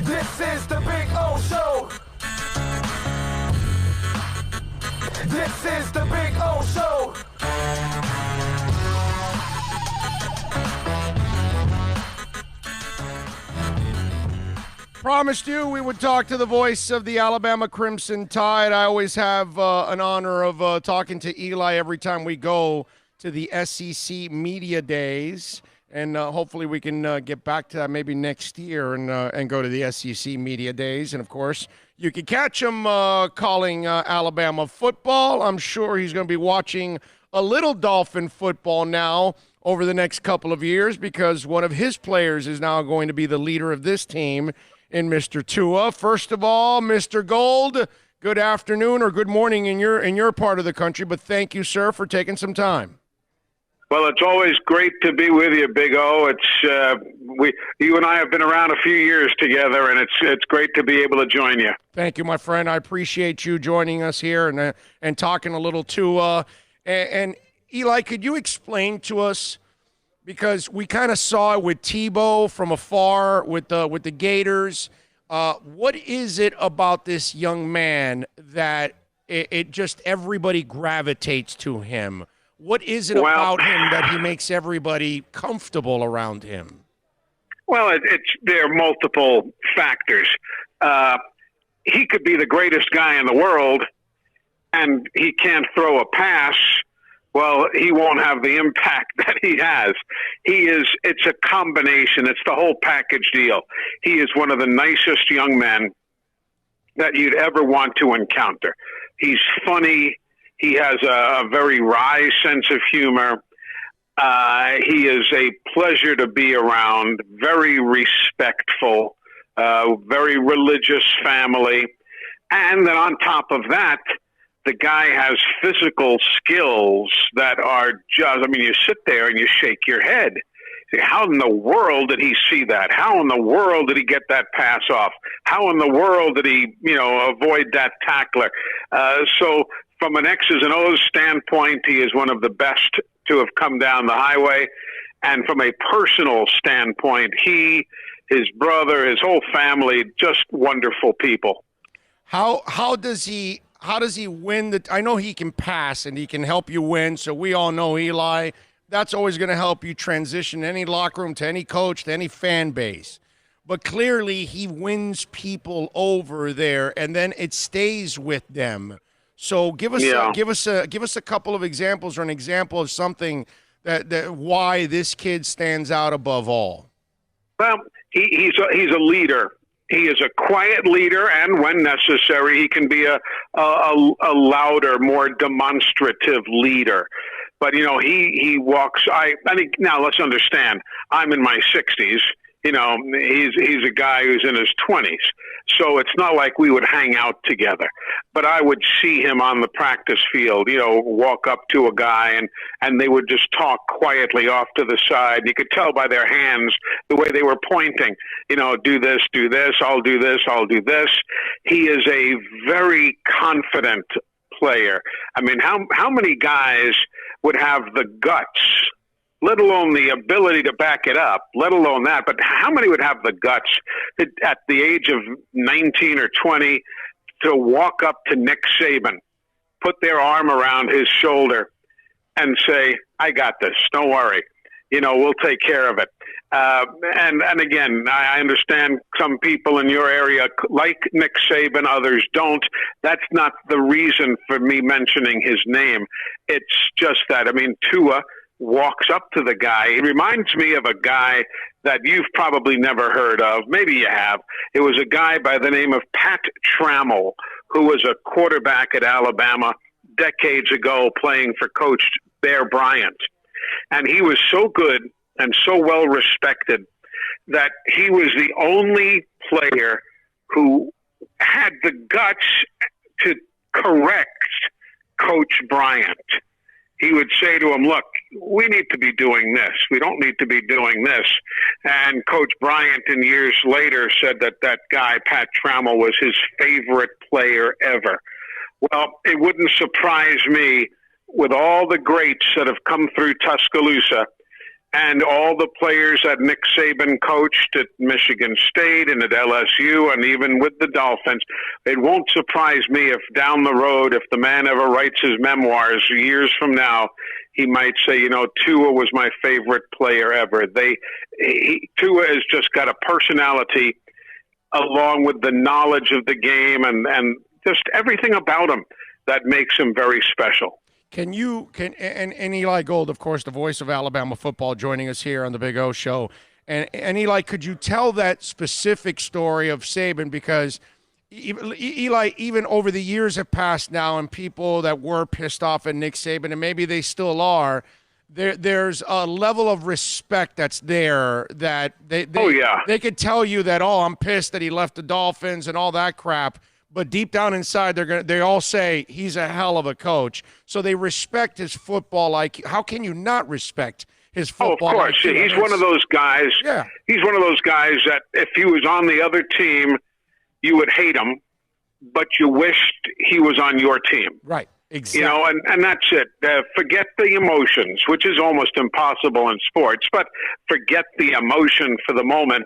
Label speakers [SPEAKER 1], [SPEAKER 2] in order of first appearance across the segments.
[SPEAKER 1] This is the Big O Show. This is the Big O Show.
[SPEAKER 2] Promised you we would talk to the voice of the Alabama Crimson Tide. I always have an honor of talking to Eli every time we go to the SEC Media Days. And hopefully we can get back to that maybe next year and go to the SEC Media Days. And, of course, you can catch him calling Alabama football. I'm sure he's going to be watching a little Dolphin football now over the next couple of years because one of his players is now going to be the leader of this team in Mr. Tua. First of all, Mr. Gold, good afternoon or good morning in your part of the country. But thank you, sir, for taking some time.
[SPEAKER 3] Well, it's always great to be with you, Big O. It's you and I have been around a few years together, and it's great to be able to join you.
[SPEAKER 2] Thank you, my friend. I appreciate you joining us here and talking a little Tua. And Eli, could you explain to us, because we kind of saw it with Tebow from afar with the Gators, what is it about this young man that it just everybody gravitates to him? What is it about him that he makes everybody comfortable around him?
[SPEAKER 3] Well, there are multiple factors. He could be the greatest guy in the world, and he can't throw a pass. Well, he won't have the impact that he has. It's a combination. It's the whole package deal. He is one of the nicest young men that you'd ever want to encounter. He's funny. He has a very wry sense of humor. He is a pleasure to be around, very respectful, very religious family. And then on top of that, the guy has physical skills that are just, I mean, you sit there and you shake your head. How in the world did he see that? How in the world did he get that pass off? How in the world did he, avoid that tackler? So from an X's and O's standpoint, he is one of the best to have come down the highway. And from a personal standpoint, he, his brother, his whole family, just wonderful people.
[SPEAKER 2] How does he win? I know he can pass and he can help you win. So we all know Eli. That's always going to help you transition any locker room to any coach to any fan base. But clearly he wins people over there, and then it stays with them. So give us a couple of examples or an example of something that why this kid stands out above all.
[SPEAKER 3] Well, he's a leader. He is a quiet leader, and when necessary, he can be a louder, more demonstrative leader. But he walks. I think now let's understand. I'm in my 60s. He's a guy who's in his 20s. So it's not like we would hang out together. But I would see him on the practice field, walk up to a guy and they would just talk quietly off to the side. You could tell by their hands the way they were pointing, do this, I'll do this, I'll do this. He is a very confident player. I mean, how many guys would have the guts, let alone the ability to back it up, let alone that, but how many would have the guts at the age of 19 or 20 to walk up to Nick Saban, put their arm around his shoulder and say, I got this, don't worry, we'll take care of it. And again, I understand some people in your area like Nick Saban, others don't. That's not the reason for me mentioning his name. It's just that, Tua walks up to the guy. He reminds me of a guy that you've probably never heard of. Maybe you have. It was a guy by the name of Pat Trammell, who was a quarterback at Alabama decades ago playing for Coach Bear Bryant. And he was so good and so well respected that he was the only player who had the guts to correct Coach Bryant. He would say to him, look, we need to be doing this. We don't need to be doing this. And Coach Bryant, in years later, said that guy, Pat Trammell, was his favorite player ever. Well, it wouldn't surprise me with all the greats that have come through Tuscaloosa and all the players that Nick Saban coached at Michigan State and at LSU and even with the Dolphins. It won't surprise me if down the road, if the man ever writes his memoirs years from now, he might say, Tua was my favorite player ever. Tua has just got a personality along with the knowledge of the game and just everything about him that makes him very special.
[SPEAKER 2] And Eli Gold, of course, the voice of Alabama football, joining us here on the Big O Show. And Eli, could you tell that specific story of Saban? Because Eli, even over the years have passed now, and people that were pissed off at Nick Saban, and maybe they still are, there's a level of respect that's there that they could tell you that, I'm pissed that he left the Dolphins and all that crap. But deep down inside, they all say he's a hell of a coach. So they respect his football. Like, how can you not respect his football?
[SPEAKER 3] Oh, of course. He's one of those guys. Yeah. He's one of those guys that if he was on the other team, you would hate him, but you wished he was on your team.
[SPEAKER 2] Right. Exactly.
[SPEAKER 3] And that's it. Forget the emotions, which is almost impossible in sports, but forget the emotion for the moment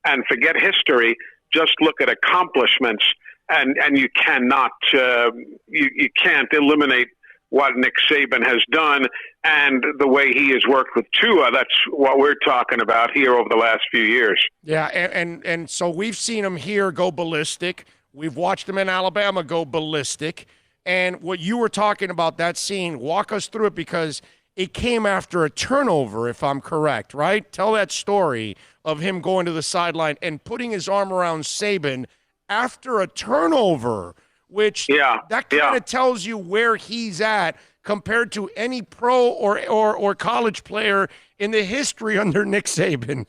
[SPEAKER 3] and forget history. Just look at accomplishments. And you cannot, you can't eliminate what Nick Saban has done and the way he has worked with Tua. That's what we're talking about here over the last few years.
[SPEAKER 2] Yeah, and so we've seen him here go ballistic. We've watched him in Alabama go ballistic. And what you were talking about, that scene, walk us through it, because it came after a turnover, if I'm correct, right? Tell that story of him going to the sideline and putting his arm around Saban after a turnover, which that kind of tells you where he's at compared to any pro or college player in the history under Nick Saban.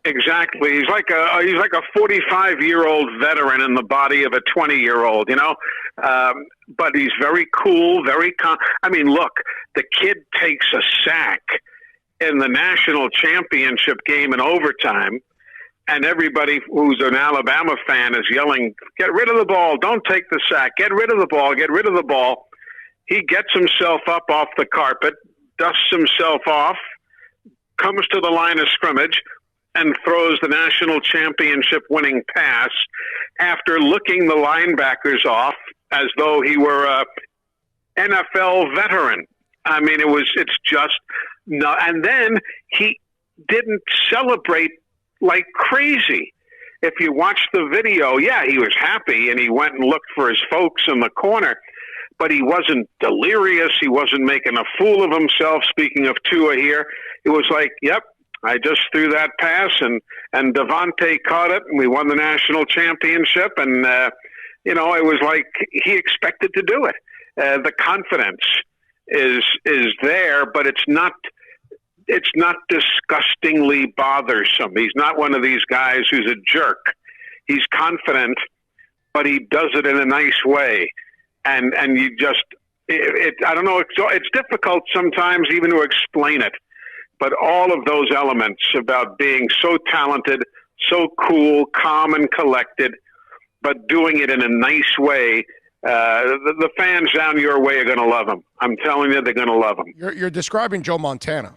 [SPEAKER 3] Exactly. He's like a 45-year-old veteran in the body of a 20-year-old, but he's very cool, look, the kid takes a sack in the national championship game in overtime. And everybody who's an Alabama fan is yelling, get rid of the ball, don't take the sack, get rid of the ball, get rid of the ball. He gets himself up off the carpet, dusts himself off, comes to the line of scrimmage, and throws the national championship winning pass after looking the linebackers off as though he were a NFL veteran. It's just no. And then he didn't celebrate like crazy. If you watch the video, he was happy and he went and looked for his folks in the corner, but he wasn't delirious. He wasn't making a fool of himself. Speaking of Tua here, it was like, yep, I just threw that pass and Devontae caught it and we won the national championship. And, it was like he expected to do it. The confidence is there, but it's not disgustingly bothersome. He's not one of these guys who's a jerk. He's confident, but he does it in a nice way. And you just, I don't know, it's difficult sometimes even to explain it. But all of those elements about being so talented, so cool, calm and collected, but doing it in a nice way, the fans down your way are going to love him. I'm telling you, they're going to love him.
[SPEAKER 2] You're describing Joe Montana.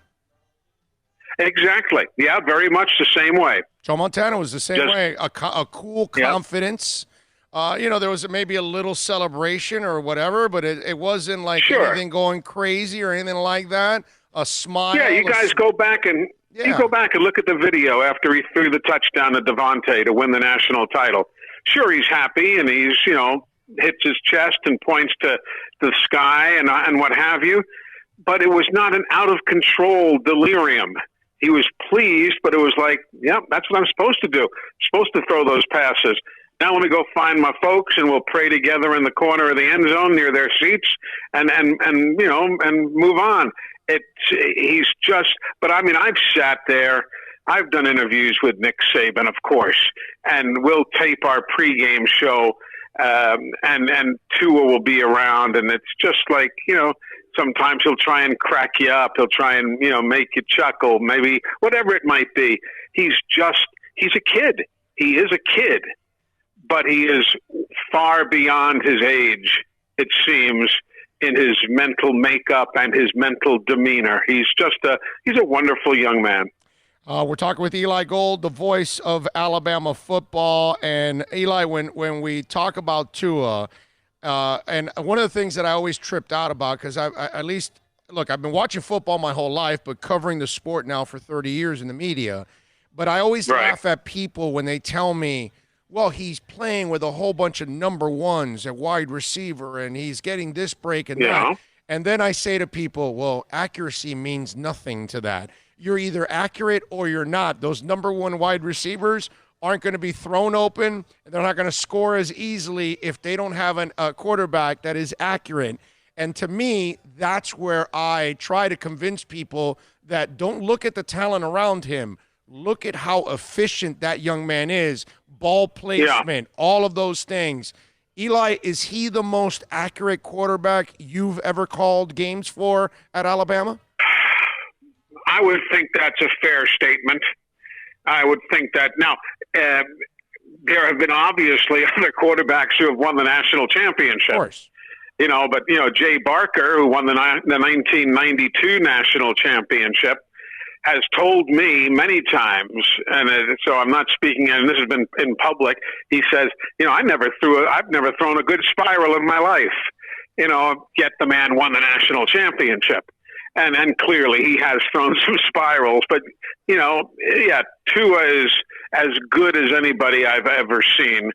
[SPEAKER 3] Exactly. Yeah, very much the same way.
[SPEAKER 2] Joe Montana was the same way. A cool confidence. There was maybe a little celebration or whatever, but it wasn't like anything going crazy or anything like that. A smile.
[SPEAKER 3] Yeah, you guys go back and look at the video after he threw the touchdown to Devontae to win the national title. Sure, he's happy and he's, hits his chest and points to the sky and what have you, but it was not an out-of-control delirium. He was pleased, but it was like, yep, that's what I'm supposed to do. I'm supposed to throw those passes. Now let me go find my folks, and we'll pray together in the corner of the end zone near their seats, and move on. He's just. But I've sat there. I've done interviews with Nick Saban, of course, and we'll tape our pregame show, and Tua will be around, and it's just like sometimes he'll try and crack you up. He'll try and, make you chuckle, maybe whatever it might be. He's a kid. He is a kid, but he is far beyond his age, it seems. in his mental makeup and his mental demeanor. He's a wonderful young man.
[SPEAKER 2] We're talking with Eli Gold, the voice of Alabama football. And Eli, when we talk about Tua, and one of the things that I always tripped out about, because I've been watching football my whole life, but covering the sport now for 30 years in the media. But I always laugh at people when they tell me, well, he's playing with a whole bunch of number ones at wide receiver, and he's getting this break and that. And then I say to people, well, accuracy means nothing to that. You're either accurate or you're not. Those number one wide receivers aren't going to be thrown open. They're not going to score as easily if they don't have a quarterback that is accurate. And to me, that's where I try to convince people that don't look at the talent around him. Look at how efficient that young man is, ball placement, all of those things. Eli, is he the most accurate quarterback you've ever called games for at Alabama?
[SPEAKER 3] I would think that's a fair statement. I would think that. Now, there have been obviously other quarterbacks who have won the national championship.
[SPEAKER 2] Of course.
[SPEAKER 3] But Jay Barker, who won the 1992 national championship, has told me many times, and so I'm not speaking, and this has been in public. He says, I've never thrown a good spiral in my life. Yet the man won the national championship, and clearly he has thrown some spirals. But Tua is as good as anybody I've ever seen,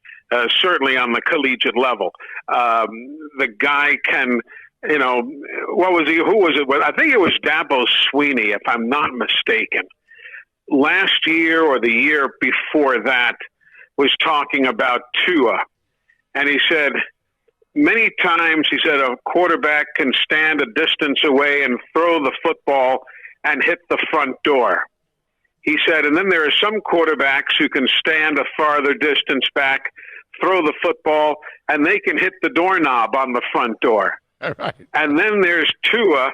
[SPEAKER 3] certainly on the collegiate level. The guy can. What was he? Who was it? I think it was Dabo Sweeney, if I'm not mistaken. Last year or the year before that was talking about Tua. And he said, many times, he said, a quarterback can stand a distance away and throw the football and hit the front door. He said, and then there are some quarterbacks who can stand a farther distance back, throw the football, and they can hit the doorknob on the front door.
[SPEAKER 2] Right.
[SPEAKER 3] And then there's Tua,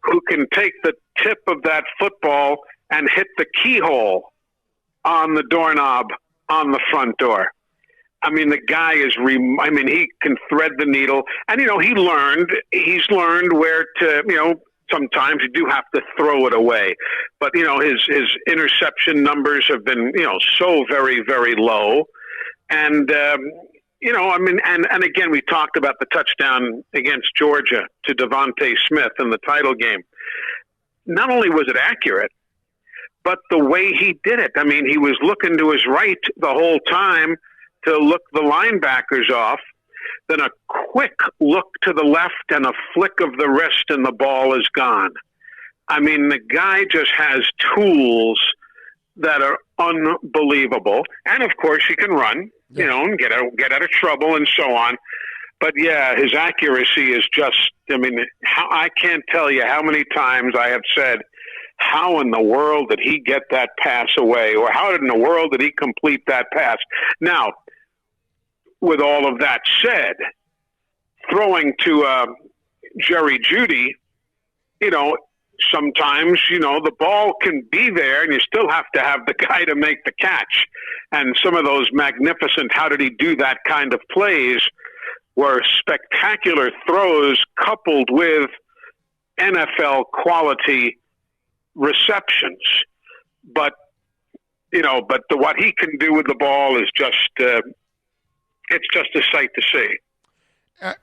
[SPEAKER 3] who can take the tip of that football and hit the keyhole on the doorknob on the front door. I mean, the guy is, he can thread the needle. And, he's learned where to, sometimes you do have to throw it away. But, his interception numbers have been, so very, very low. And, and again, we talked about the touchdown against Georgia to Devontae Smith in the title game. Not only was it accurate, but the way he did it. I mean, he was looking to his right the whole time to look the linebackers off, then a quick look to the left and a flick of the wrist and the ball is gone. I mean, the guy just has tools that are unbelievable. And, of course, he can run. And get out of trouble and so on. But, his accuracy is just, I can't tell you how many times I have said, how in the world did he get that pass away? Or how in the world did he complete that pass? Now, with all of that said, throwing to Jerry Jeudy, sometimes, the ball can be there and you still have to have the guy to make the catch. And some of those magnificent, how did he do that kind of plays were spectacular throws coupled with NFL quality receptions. But what he can do with the ball is just, it's just a sight to see.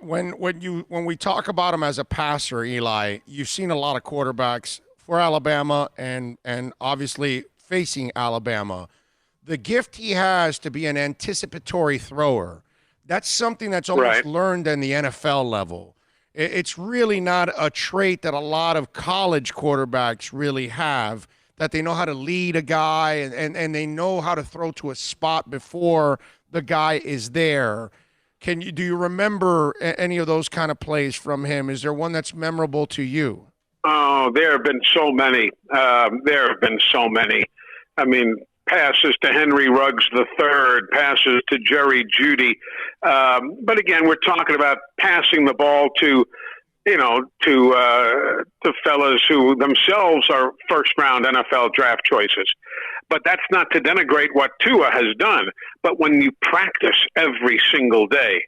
[SPEAKER 2] When we talk about him as a passer, Eli, you've seen a lot of quarterbacks for Alabama and obviously facing Alabama. The gift he has to be an anticipatory thrower, that's something that's almost learned in the NFL level. It's really not a trait that a lot of college quarterbacks really have, that they know how to lead a guy and they know how to throw to a spot before the guy is there. Do you remember any of those kind of plays from him? Is there one that's memorable to you?
[SPEAKER 3] Oh, there have been so many. I mean, passes to Henry Ruggs III, passes to Jerry Jeudy. But again, we're talking about passing the ball to fellas who themselves are first-round NFL draft choices. But that's not to denigrate what Tua has done. But when you practice every single day,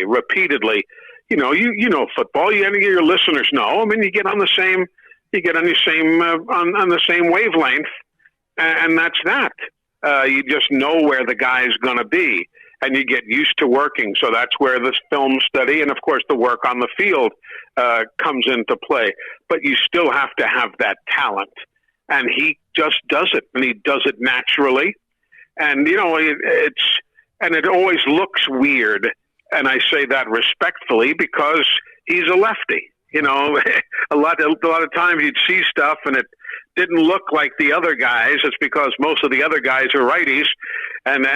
[SPEAKER 3] repeatedly, you know football. Your listeners know. I mean, you get on the same on the same wavelength, and that's that. You just know where the guy's going to be, and you get used to working. So that's where this film study and, of course, the work on the field comes into play. But you still have to have that talent, and he just does it, and he does it naturally. And it always looks weird, and I say that respectfully because he's a lefty. A lot of times you'd see stuff and it didn't look like the other guys. It's because most of the other guys are righties, and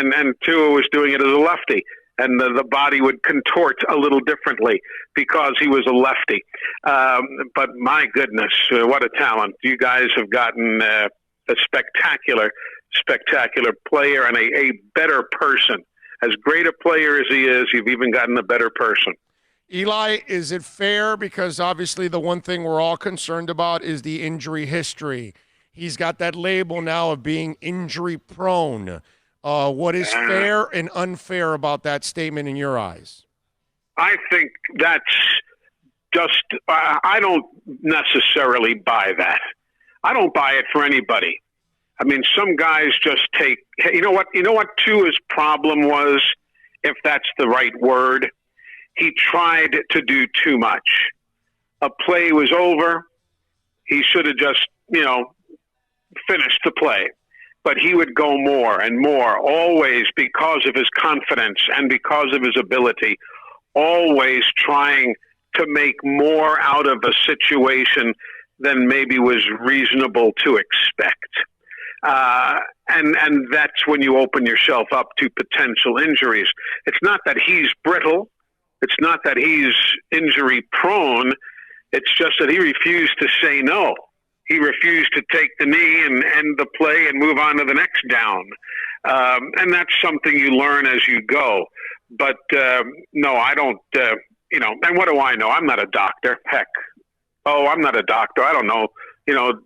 [SPEAKER 3] Tua was doing it as a lefty, and the body would contort a little differently because he was a lefty. But my goodness, what a talent! You guys have gotten a spectacular player and a better person. As great a player as he is, you've even gotten a better person.
[SPEAKER 2] Eli, is it fair? Because obviously the one thing we're all concerned about is the injury history. He's got that label now of being injury prone. What is fair and unfair about that statement in your eyes?
[SPEAKER 3] I think that's just, I don't necessarily buy that. I don't buy it for anybody. I mean, some guys just take, you know what Tua's problem was, if that's the right word? He tried to do too much. A play was over. He should have just, finished the play. But he would go more and more, always because of his confidence and because of his ability, always trying to make more out of a situation than maybe was reasonable to expect. And that's when you open yourself up to potential injuries. It's not that he's brittle. It's not that he's injury prone. It's just that he refused to say no. He refused to take the knee and end the play and move on to the next down. And that's something you learn as you go. But no, I don't, and what do I know? I'm not a doctor. Heck. Oh, I'm not a doctor. I don't know,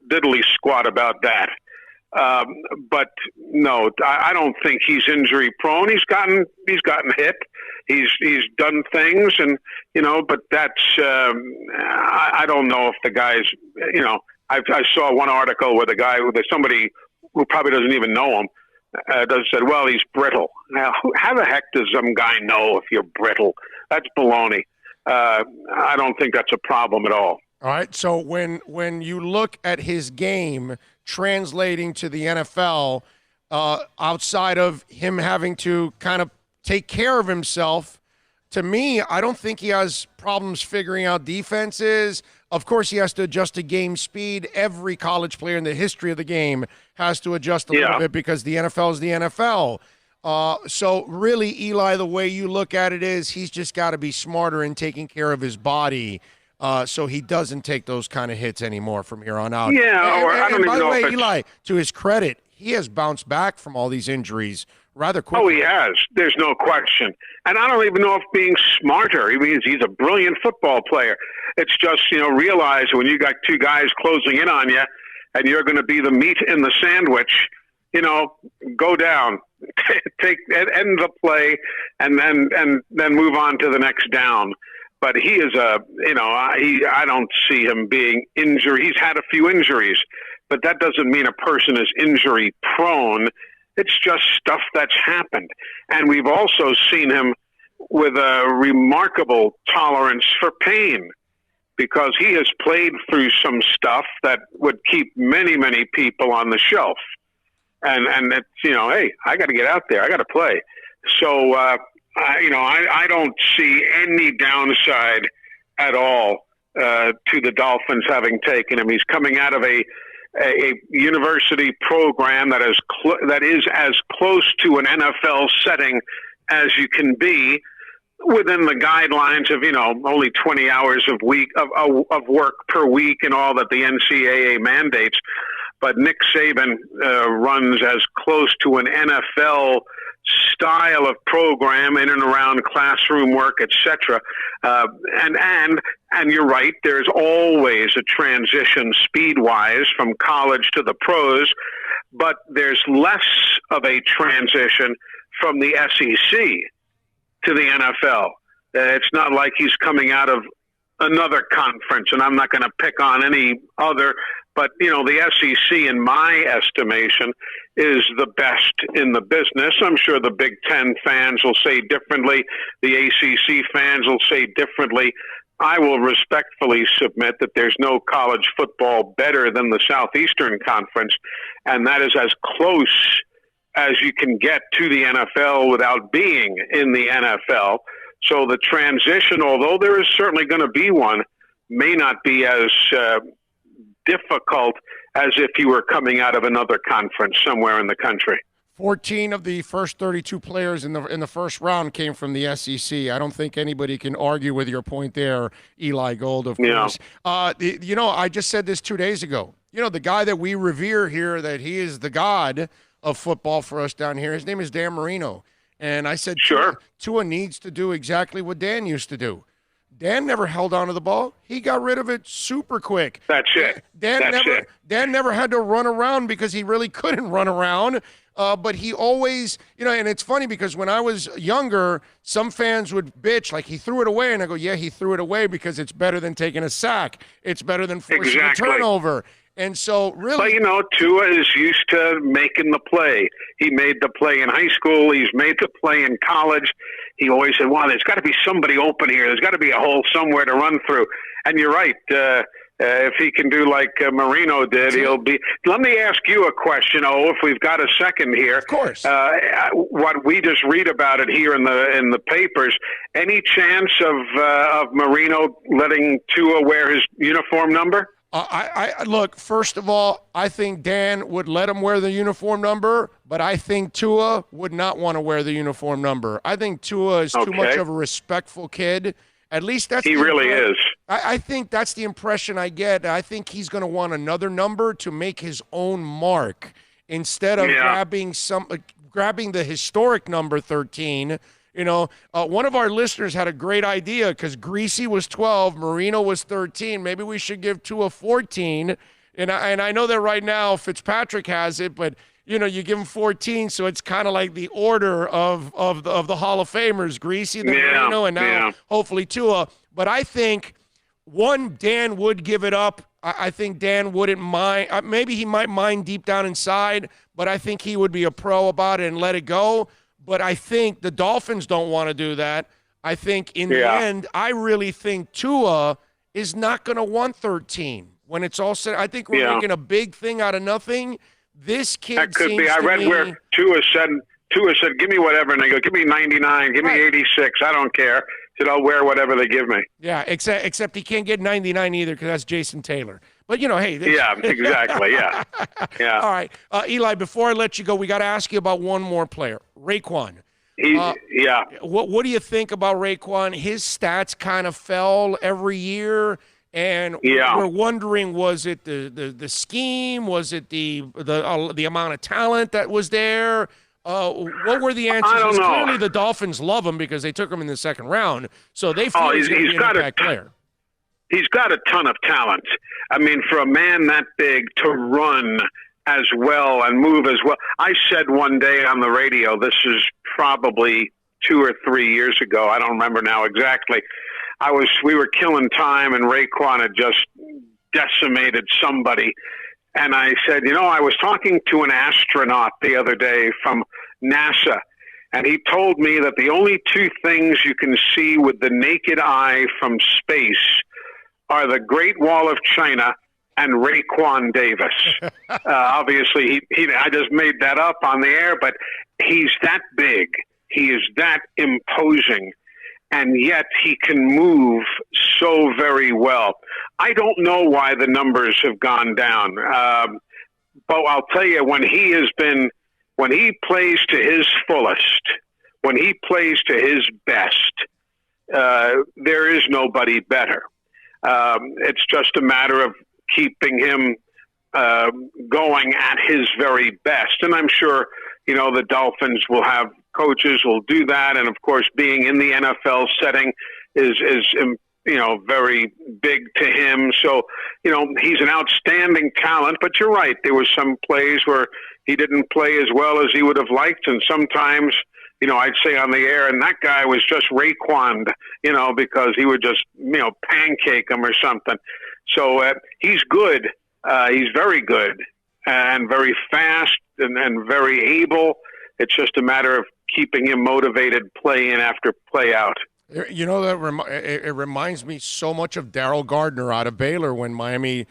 [SPEAKER 3] diddly squat about that. But no, I don't think he's injury prone. He's gotten hit. He's done things, and but that's I don't know if the guys, I saw one article where somebody who probably doesn't even know him said, well, he's brittle. Now, how the heck does some guy know if you're brittle? That's baloney. I don't think that's a problem at all.
[SPEAKER 2] All right. So when you look at his game translating to the NFL, outside of him having to kind of take care of himself, to me, I don't think he has problems figuring out defenses. Of course, he has to adjust to game speed. Every college player in the history of the game has to adjust a little bit because the NFL is the NFL. So really, Eli, the way you look at it is he's just got to be smarter in taking care of his body so he doesn't take those kind of hits anymore from here on out.
[SPEAKER 3] Yeah, I don't even know.
[SPEAKER 2] By the way, Eli, to his credit, he has bounced back from all these injuries rather quickly.
[SPEAKER 3] Oh, he has. There's no question. And I don't even know if being smarter. He's a brilliant football player. It's just, realize when you got two guys closing in on you and you're going to be the meat in the sandwich, go down, end the play, and then move on to the next down. But he is I don't see him being injured. He's had a few injuries, but that doesn't mean a person is injury prone. It's just stuff that's happened. And we've also seen him with a remarkable tolerance for pain, because he has played through some stuff that would keep many, many people on the shelf. And it's, hey, I got to get out there. I got to play. So, I don't see any downside at all to the Dolphins having taken him. He's coming out of a university program that is as close to an NFL setting as you can be, within the guidelines of only 20 hours of work per week and all that the NCAA mandates. But Nick Saban runs as close to an NFL style of program in and around classroom work, etc. And you're right, there's always a transition speed-wise from college to the pros, but there's less of a transition from the SEC to the NFL. It's not like he's coming out of another conference, and I'm not going to pick on any other, but, the SEC, in my estimation, is the best in the business. I'm sure the Big Ten fans will say differently. The ACC fans will say differently. I will respectfully submit that there's no college football better than the Southeastern Conference, and that is as close as you can get to the NFL without being in the NFL. So the transition, although there is certainly going to be one, may not be as difficult as if you were coming out of another conference somewhere in the country.
[SPEAKER 2] 14 of the first 32 players in the first round came from the SEC. I don't think anybody can argue with your point there, Eli Gold, of course. I just said this 2 days ago. The guy that we revere here, that he is the god of football for us down here, his name is Dan Marino. And I said, sure, Tua needs to do exactly what Dan used to do. Dan never held on to the ball. He got rid of it super quick.
[SPEAKER 3] That's it.
[SPEAKER 2] Dan never had to run around because he really couldn't run around. But he always, and it's funny because when I was younger, some fans would bitch, like, he threw it away. And I go, yeah, he threw it away because it's better than taking a sack. It's better than forcing a turnover. And so, really...
[SPEAKER 3] But, Tua is used to making the play. He made the play in high school. He's made the play in college. He always said, well, there's got to be somebody open here. There's got to be a hole somewhere to run through. And you're right. If he can do like Marino did, he'll be... Let me ask you a question, if we've got a second here.
[SPEAKER 2] Of course.
[SPEAKER 3] What we just read about it here in the papers, any chance of Marino letting Tua wear his uniform number?
[SPEAKER 2] Look, first of all, I think Dan would let him wear the uniform number, but I think Tua would not want to wear the uniform number. I think Tua is too much of a respectful kid. At least that's...
[SPEAKER 3] He really is.
[SPEAKER 2] I think that's the impression I get. I think he's going to want another number to make his own mark instead of grabbing the historic number 13. One of our listeners had a great idea because Greasy was 12, Marino was 13. Maybe we should give Tua 14. And I know that right now Fitzpatrick has it, but you give him 14, so it's kind of like the order of the Hall of Famers: Greasy, then Marino, and now hopefully Tua. But I think Dan would give it up. I think Dan wouldn't mind. Maybe he might mind deep down inside, but I think he would be a pro about it and let it go. But I think the Dolphins don't want to do that. I think in the end, I really think Tua is not going to want 13 when it's all said. I think we're making a big thing out of nothing. This kid
[SPEAKER 3] that could be. I read where Tua said, "Give me whatever," and they go, "Give me 99, give me 86. I don't care. Said I'll wear whatever they give me."
[SPEAKER 2] Yeah, except he can't get 99 either because that's Jason Taylor. But hey,
[SPEAKER 3] exactly, yeah.
[SPEAKER 2] All right, Eli. Before I let you go, we got to ask you about one more player, Raekwon. What do you think about Raekwon? His stats kind of fell every year, and we're wondering: was it the scheme? Was it the amount of talent that was there? What were the answers?
[SPEAKER 3] I don't know.
[SPEAKER 2] Clearly, the Dolphins love him because they took him in the second round, so they feel he's going to be an impact player.
[SPEAKER 3] He's got a ton of talent. I mean, for a man that big to run as well and move as well. I said one day on the radio, this is probably 2 or 3 years ago, I don't remember now exactly. We were killing time and Raekwon had just decimated somebody. And I said, I was talking to an astronaut the other day from NASA, and he told me that the only two things you can see with the naked eye from space are the Great Wall of China and Raekwon Davis. Obviously, I just made that up on the air, but he's that big. He is that imposing, and yet he can move so very well. I don't know why the numbers have gone down, but I'll tell you, when he plays to his fullest, when he plays to his best, there is nobody better. It's just a matter of keeping him going at his very best. And I'm sure, the Dolphins will have coaches will do that. And, of course, being in the NFL setting is very big to him. So, he's an outstanding talent. But you're right. There were some plays where he didn't play as well as he would have liked. And sometimes I'd say on the air, and that guy was just Raekwon, because he would just, pancake him or something. So he's good. He's very good and very fast and very able. It's just a matter of keeping him motivated play in after play out.
[SPEAKER 2] It reminds me so much of Daryl Gardner out of Baylor when Miami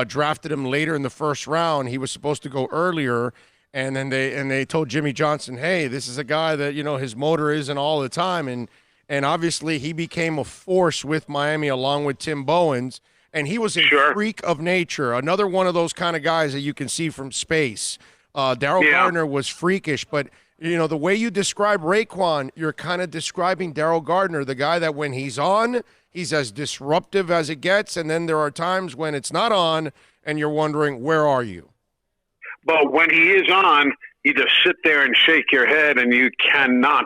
[SPEAKER 2] drafted him later in the first round. He was supposed to go earlier, and then they told Jimmy Johnson, hey, this is a guy that, his motor isn't all the time. And obviously he became a force with Miami along with Tim Bowens, and he was a freak of nature, another one of those kind of guys that you can see from space. Daryl Gardner was freakish, but the way you describe Raekwon, you're kind of describing Daryl Gardner, the guy that when he's on, he's as disruptive as it gets, and then there are times when it's not on, and you're wondering, where are you?
[SPEAKER 3] But when he is on, you just sit there and shake your head, and you cannot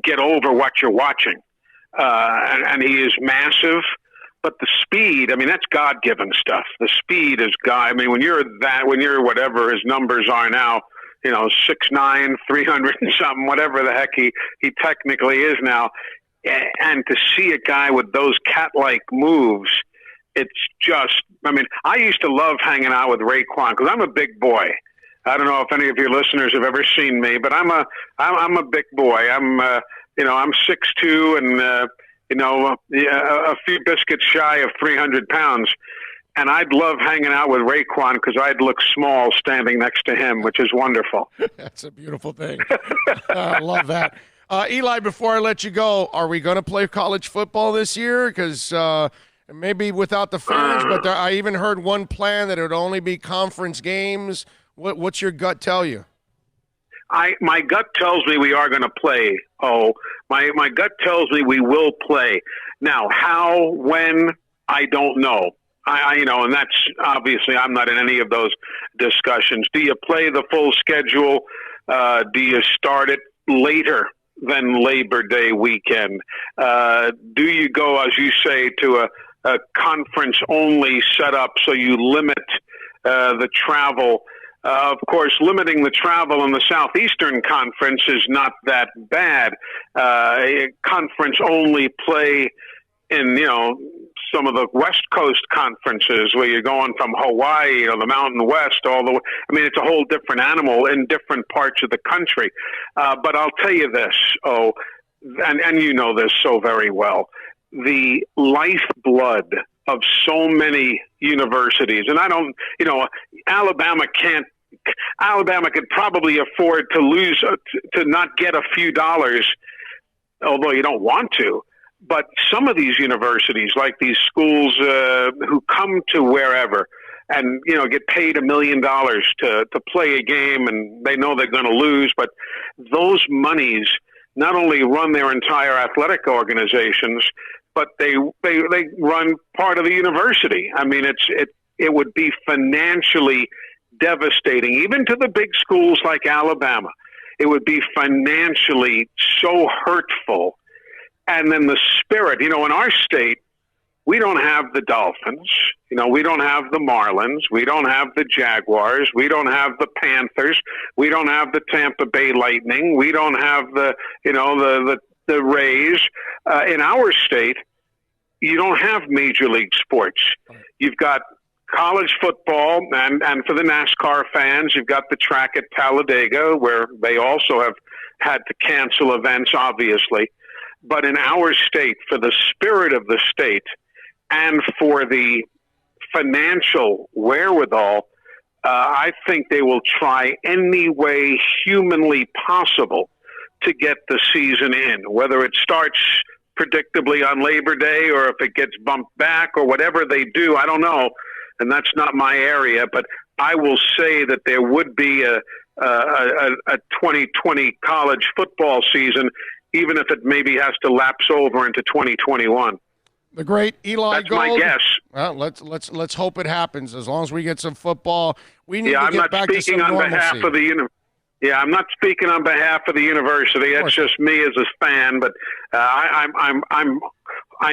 [SPEAKER 3] get over what you're watching. And he is massive, but the speed, that's God-given stuff. The speed is God. When you're whatever his numbers are now, 6'9", 300 and something, whatever the heck he technically is now. And to see a guy with those cat-like moves, it's just, I used to love hanging out with Raekwon because I'm a big boy. I don't know if any of your listeners have ever seen me, but I'm a big boy. I'm 6'2", and, a few biscuits shy of 300 pounds. And I'd love hanging out with Raekwon because I'd look small standing next to him, which is wonderful.
[SPEAKER 2] That's a beautiful thing. I love that. Eli, before I let you go, are we going to play college football this year? Because maybe without the fans, but I even heard one plan that it would only be conference games. What's your gut tell you?
[SPEAKER 3] My gut tells me we are going to play. My gut tells me we will play. Now, how, when, I don't know. And that's obviously I'm not in any of those discussions. Do you play the full schedule? Do you start it later than Labor Day weekend? Do you go, as you say, to a conference-only setup so you limit the travel? Of course, limiting the travel in the Southeastern Conference is not that bad. Conference-only play in, some of the West Coast conferences where you're going from Hawaii or the Mountain West all the way. It's a whole different animal in different parts of the country. But I'll tell you this, and you know this so very well, the lifeblood of so many universities, and Alabama could probably afford to lose, to not get a few dollars, although you don't want to. But some of these universities, like these schools who come to wherever and, get paid $1 million to play a game and they know they're going to lose, but those monies not only run their entire athletic organizations, but they run part of the university. It would be financially devastating, even to the big schools like Alabama. It would be financially so hurtful. And then the spirit, in our state, we don't have the Dolphins, we don't have the Marlins, we don't have the Jaguars, we don't have the Panthers, we don't have the Tampa Bay Lightning, we don't have the Rays. In our state, you don't have major league sports. You've got college football, and for the NASCAR fans, you've got the track at Talladega, where they also have had to cancel events, obviously. But in our state, for the spirit of the state and for the financial wherewithal, I think they will try any way humanly possible to get the season in, whether it starts predictably on Labor Day or if it gets bumped back or whatever they do. I don't know, and that's not my area, but I will say that there would be a 2020 college football season, even if it maybe has to lapse over into 2021.
[SPEAKER 2] The great Eli Gold.
[SPEAKER 3] That's my guess.
[SPEAKER 2] Well, let's hope it happens. As long as we get some football, we need to get back to some normalcy.
[SPEAKER 3] I'm not speaking on behalf of the university. That's just me as a fan. But I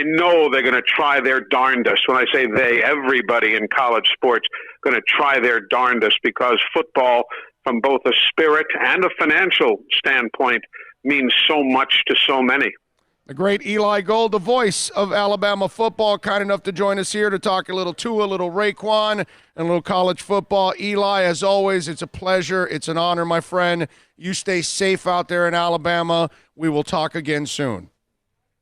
[SPEAKER 3] know they're going to try their darndest. When I say they, everybody in college sports going to try their darndest because football, from both a spirit and a financial standpoint, means so much to so many.
[SPEAKER 2] The great Eli Gold, the voice of Alabama football, kind enough to join us here to talk a little Tua, a little Raekwon, and a little college football. Eli, as always, it's a pleasure. It's an honor, my friend. You stay safe out there in Alabama. We will talk again soon.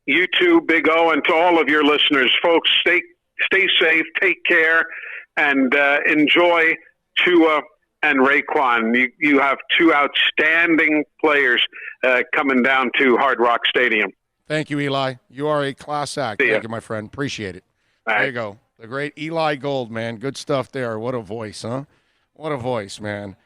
[SPEAKER 3] You too, Big O, and to all of your listeners, folks, stay safe, take care, and enjoy Tua and Raekwon. You have two outstanding players coming down to Hard Rock Stadium.
[SPEAKER 2] Thank you, Eli. You are a class act. Thank you, my friend. Appreciate it. There you go. The great Eli Gold, man. Good stuff there. What a voice, huh? What a voice, man.